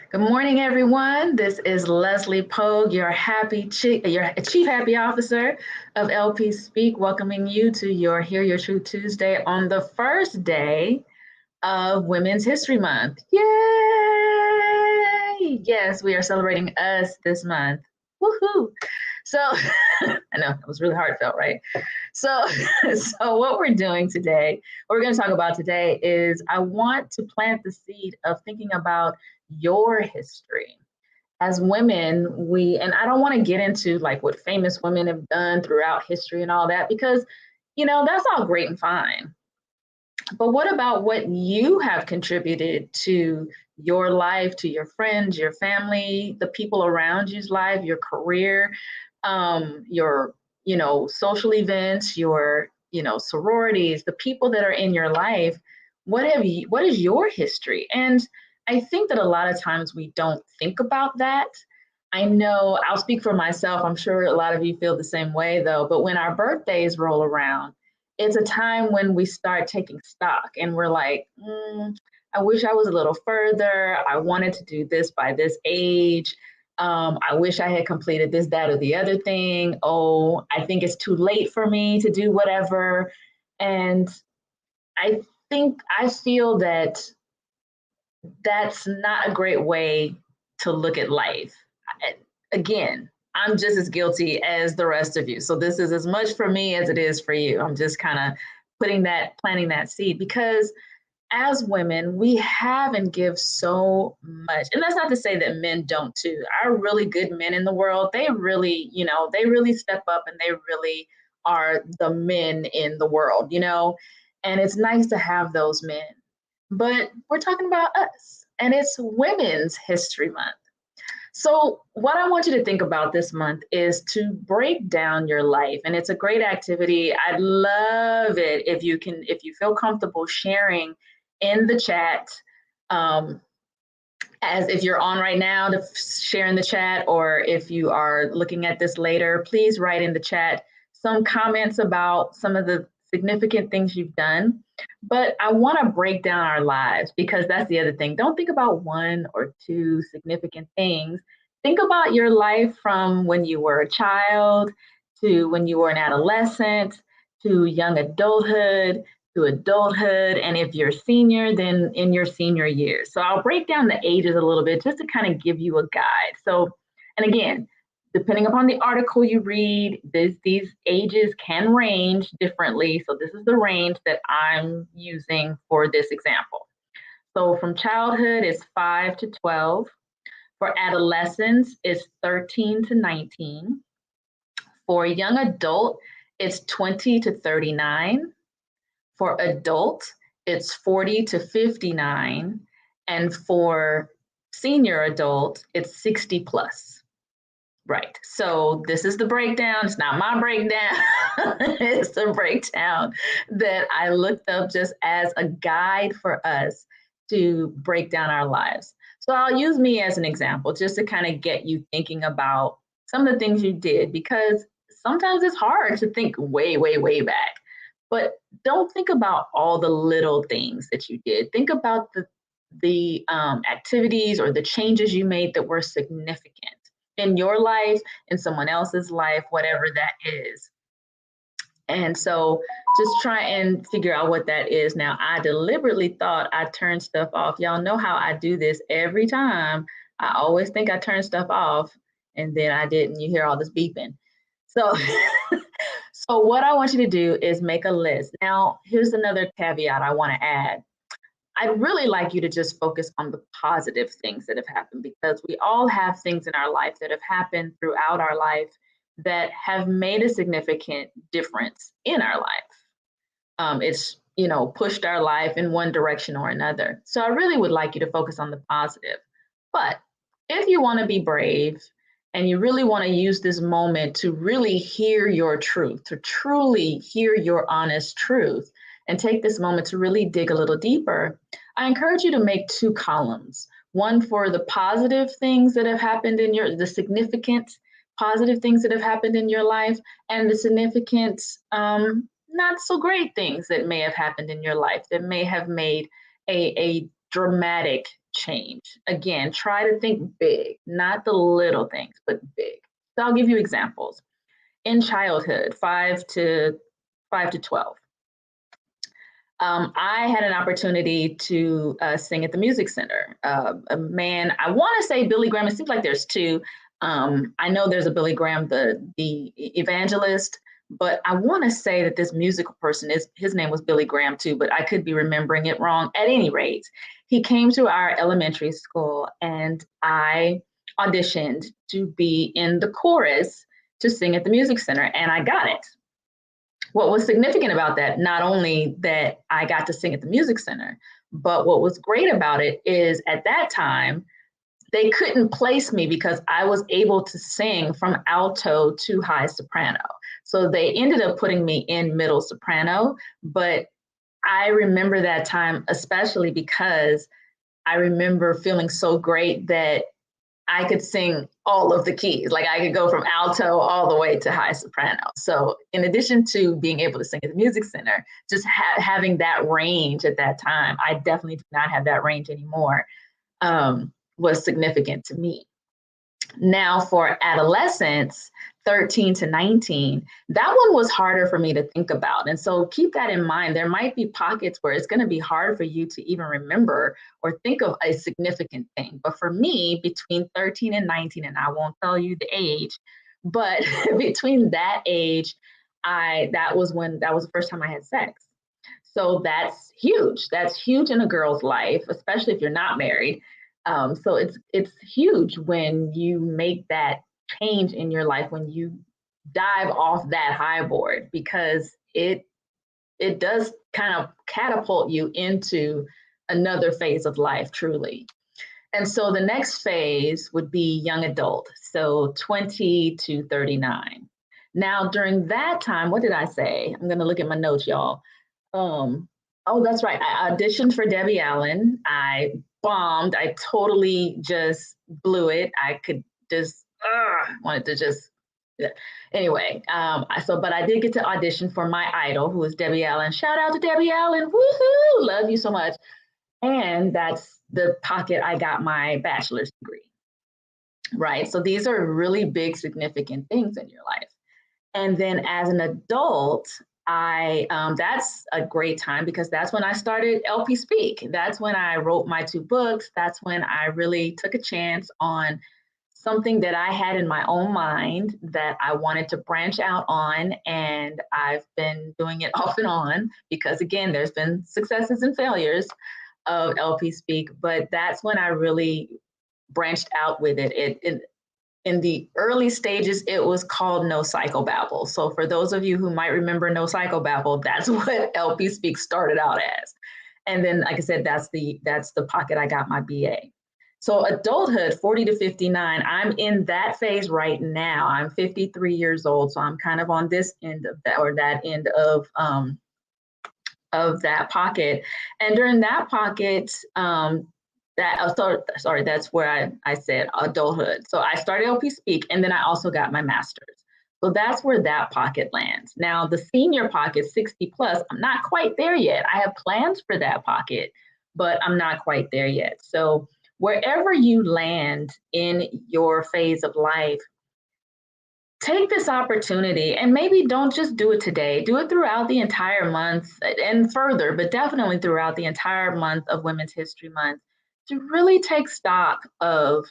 Good morning, everyone. This is Leslie Pogue, your Chief Happy Officer of LP Speak, welcoming you to your Hear Your Truth Tuesday on the first day of Women's History Month. Yay! Yes, we are celebrating us this month. Woohoo! So, I know it was really heartfelt, right? So, so what we're doing today, what we're going to talk about today is I want to plant the seed of thinking about your history. As women, and I don't want to get into like what famous women have done throughout history and all that, because, that's all great and fine. But what about what you have contributed to your life, to your friends, your family, the people around you's life, your career, your, social events, your, sororities, the people that are in your life? What is your history? And I think that a lot of times we don't think about that. I know I'll speak for myself. I'm sure a lot of you feel the same way though. But when our birthdays roll around, it's a time when we start taking stock and we're like, I wish I was a little further. I wanted to do this by this age. I wish I had completed this, that, or the other thing. Oh, I think it's too late for me to do whatever. And I I feel that that's not a great way to look at life. Again, I'm just as guilty as the rest of you. So this is as much for me as it is for you. I'm just kind of planting that seed because as women, we have and give so much. And that's not to say that men don't too. Our really good men in the world, they really, they really step up and they really are the men in the world, and it's nice to have those men. But we're talking about us, and it's Women's History Month. So, what I want you to think about this month is to break down your life. And it's a great activity. I'd love it if you feel comfortable sharing in the chat. As if you're on right now to share in the chat, or if you are looking at this later, please write in the chat some comments about some of the significant things you've done. But I want to break down our lives because that's the other thing. Don't think about one or two significant things. Think about your life from when you were a child to when you were an adolescent to young adulthood to adulthood. And if you're senior, then in your senior years. So I'll break down the ages a little bit just to kind of give you a guide. So, and again, depending upon the article you read, these ages can range differently. So this is the range that I'm using for this example. So from childhood is 5 to 12. For adolescence is 13 to 19. For young adult, it's 20 to 39. For adult, it's 40 to 59. And for senior adult, it's 60 plus. Right. So this is the breakdown. It's not my breakdown. It's the breakdown that I looked up just as a guide for us to break down our lives. So I'll use me as an example just to kind of get you thinking about some of the things you did because sometimes it's hard to think way, way, way back. But don't think about all the little things that you did. Think about the activities or the changes you made that were significant in your life, in someone else's life, whatever that is. And so just try and figure out what that is. Now, I deliberately thought I turned stuff off. Y'all know how I do this every time. I always think I turn stuff off, and then I didn't. You hear all this beeping. So, so what I want you to do is make a list. Now, here's another caveat I want to add. I'd really like you to just focus on the positive things that have happened because we all have things in our life that have happened throughout our life that have made a significant difference in our life. It's, pushed our life in one direction or another. So I really would like you to focus on the positive. But if you want to be brave and you really want to use this moment to really hear your truth, to truly hear your honest truth, and take this moment to really dig a little deeper, I encourage you to make two columns. One for the positive things that have happened the significant positive things that have happened in your life, and the significant, not so great things that may have happened in your life that may have made a dramatic change. Again, try to think big, not the little things, but big. So I'll give you examples. In childhood, 5 to 12, I had an opportunity to sing at the Music Center. A man, I want to say Billy Graham. It seems like there's two. I know there's a Billy Graham, the evangelist, but I want to say that this musical person his name was Billy Graham too, but I could be remembering it wrong. At any rate, he came to our elementary school, and I auditioned to be in the chorus to sing at the Music Center, and I got it. What was significant about that, not only that I got to sing at the Music Center, but what was great about it is at that time, they couldn't place me because I was able to sing from alto to high soprano. So they ended up putting me in middle soprano, but I remember that time, especially because I remember feeling so great that I could sing all of the keys. Like I could go from alto all the way to high soprano. So in addition to being able to sing at the Music Center, just having that range at that time, I definitely do not have that range anymore, was significant to me. Now for adolescence, 13 to 19, that one was harder for me to think about. And so keep that in mind. There might be pockets where it's going to be hard for you to even remember or think of a significant thing. But for me, between 13 and 19, and I won't tell you the age, but between that age, that was the first time I had sex. So that's huge. That's huge in a girl's life, especially if you're not married. So it's huge when you make that change in your life, when you dive off that high board, because it does kind of catapult you into another phase of life, truly. And so the next phase would be young adult, so 20 to 39. Now, during that time, what did I say? I'm going to look at my notes, y'all. Oh, that's right. I auditioned for Debbie Allen. I bombed. I totally just blew it. I could just wanted to just anyway. But I did get to audition for my idol, who is Debbie Allen. Shout out to Debbie Allen. Woohoo! Love you so much. And that's the pocket I got my bachelor's degree. Right. So these are really big, significant things in your life. And then as an adult, that's a great time because that's when I started LP Speak. That's when I wrote my 2 books. That's when I really took a chance on something that I had in my own mind that I wanted to branch out on. And I've been doing it off and on because, again, there's been successes and failures of LP Speak. But that's when I really branched out with it. In the early stages, it was called No Psychobabble. So for those of you who might remember No Psychobabble, that's what LP Speak started out as. And then, like I said, that's the pocket I got my BA. So adulthood, 40 to 59, I'm in that phase right now. I'm 53 years old, so I'm kind of on this end of that, or that end of that pocket. And during that pocket, that's where I said adulthood. So I started LP Speak, and then I also got my master's. So that's where that pocket lands. Now, the senior pocket, 60 plus, I'm not quite there yet. I have plans for that pocket, but I'm not quite there yet. So wherever you land in your phase of life, take this opportunity, and maybe don't just do it today, do it throughout the entire month and further, but definitely throughout the entire month of Women's History Month, to really take stock of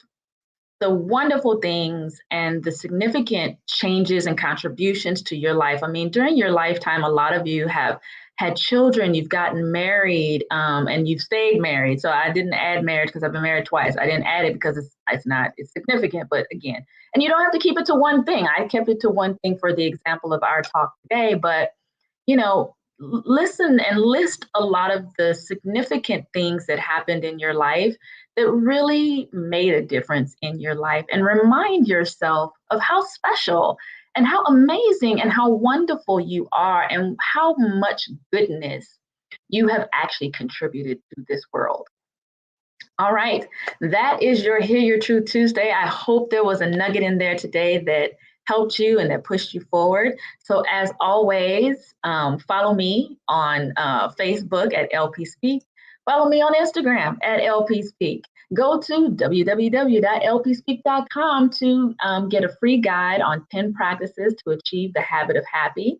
the wonderful things and the significant changes and contributions to your life. I mean, during your lifetime, a lot of you have had children, you've gotten married, and you've stayed married. So I didn't add marriage because I've been married twice. I didn't add it because it's significant, but again, and you don't have to keep it to one thing. I kept it to one thing for the example of our talk today, but listen and list a lot of the significant things that happened in your life that really made a difference in your life, and remind yourself of how special and how amazing and how wonderful you are, and how much goodness you have actually contributed to this world. All right, that is your Hear Your Truth Tuesday. I hope there was a nugget in there today that helped you and that pushed you forward. So as always, follow me on Facebook at LP Speak. Follow me on Instagram at LP Speak. go to www.lpspeak.com to get a free guide on 10 practices to achieve the habit of happy.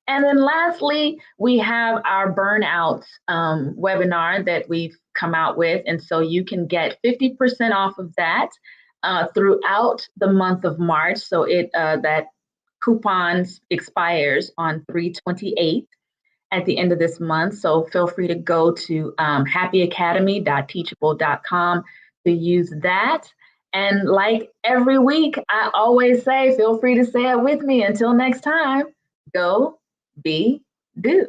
And then lastly, we have our burnout webinar that we've come out with. And so you can get 50% off of that throughout the month of March. So that coupon expires on 3/28 at the end of this month. So feel free to go to happyacademy.teachable.com to use that. And like every week, I always say, feel free to say it with me. Until next time, go, be, do.